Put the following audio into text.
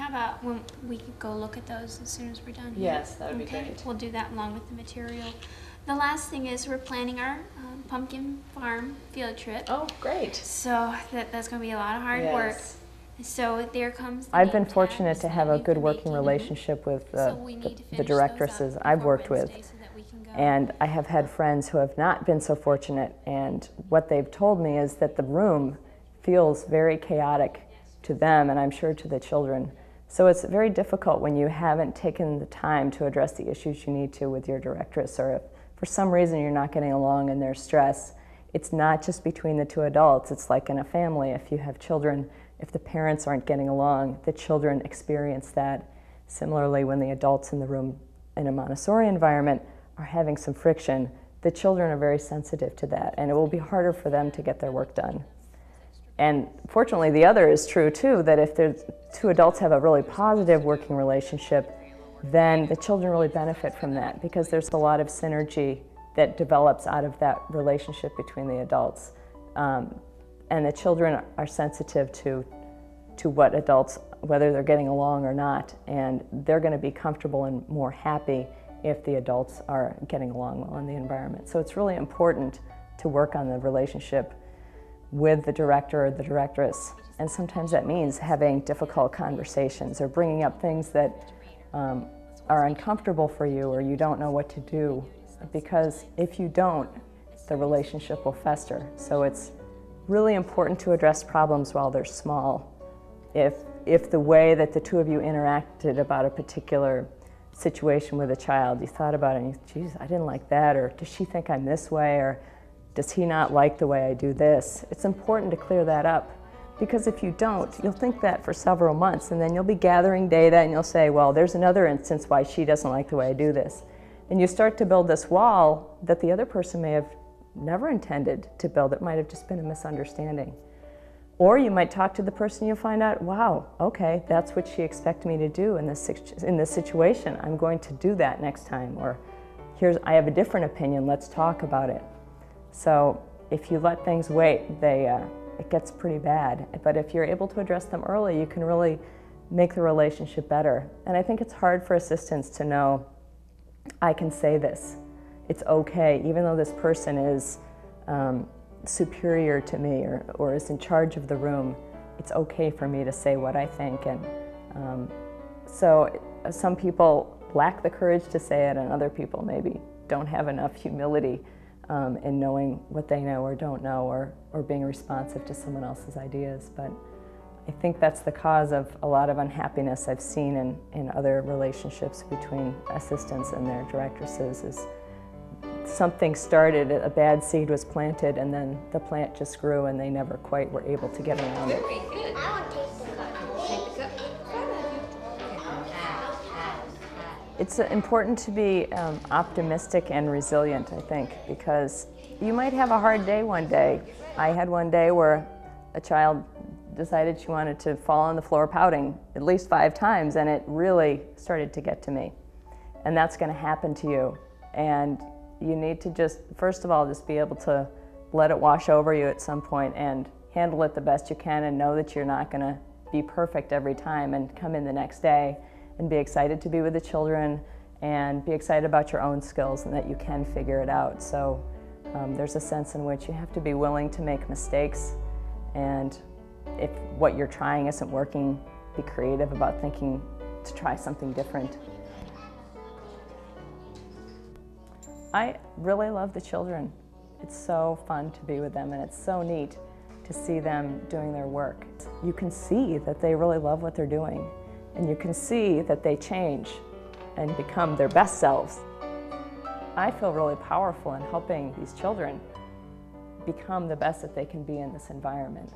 how about when we could go look at those as soon as we're done here? Yes, that would be great. We'll do that along with the material. The last thing is we're planning our pumpkin farm field trip. Oh, great. So that's going to be a lot of hard work. So there comes the I've been name fortunate tags to and have a the good information. working relationship with So we need to the finish those directresses up I've before worked with. Wednesday so that we can go. And I have had friends who have not been so fortunate, and what they've told me is that the room feels very chaotic to them, and I'm sure to the children. So it's very difficult when you haven't taken the time to address the issues you need to with your directress, or if for some reason you're not getting along and there's stress. It's not just between the two adults, it's like in a family. If you have children, if the parents aren't getting along, the children experience that. Similarly, when the adults in the room in a Montessori environment are having some friction, the children are very sensitive to that, and it will be harder for them to get their work done. And fortunately, the other is true too, that if the two adults have a really positive working relationship, then the children really benefit from that, because there's a lot of synergy that develops out of that relationship between the adults. And the children are sensitive to what adults, whether they're getting along or not, and they're going to be comfortable and more happy if the adults are getting along well in the environment. So it's really important to work on the relationship with the director or the directress. And sometimes that means having difficult conversations or bringing up things that are uncomfortable for you, or you don't know what to do, because if you don't, the relationship will fester. So it's really important to address problems while they're small. If the way that the two of you interacted about a particular situation with a child, you thought about it and you, geez, I didn't like that, or does she think I'm this way, or does he not like the way I do this? It's important to clear that up, because if you don't, you'll think that for several months, and then you'll be gathering data and you'll say, well, there's another instance why she doesn't like the way I do this. And you start to build this wall that the other person may have never intended to build. It might have just been a misunderstanding. Or you might talk to the person, you'll find out, wow, okay, that's what she expected me to do in this situation. I'm going to do that next time. Or I have a different opinion, let's talk about it. So if you let things wait, it gets pretty bad. But if you're able to address them early, you can really make the relationship better. And I think it's hard for assistants to know, I can say this. It's okay, even though this person is superior to me or is in charge of the room, it's okay for me to say what I think. And so some people lack the courage to say it, and other people maybe don't have enough humility in knowing what they know or don't know, or being responsive to someone else's ideas. But I think that's the cause of a lot of unhappiness I've seen in other relationships between assistants and their directresses. Is something started, a bad seed was planted, and then the plant just grew and they never quite were able to get around it. Very good. I want to take the cup. Take the cup. It's important to be optimistic and resilient, I think, because you might have a hard day one day. I had one day where a child decided she wanted to fall on the floor pouting at least 5 times, and it really started to get to me. And that's going to happen to you. And you need to just, first of all, just be able to let it wash over you at some point and handle it the best you can, and know that you're not going to be perfect every time, and come in the next day and be excited to be with the children and be excited about your own skills and that you can figure it out. So there's a sense in which you have to be willing to make mistakes, and if what you're trying isn't working, be creative about thinking to try something different. I really love the children. It's so fun to be with them, and it's so neat to see them doing their work. You can see that they really love what they're doing, and you can see that they change and become their best selves. I feel really powerful in helping these children become the best that they can be in this environment.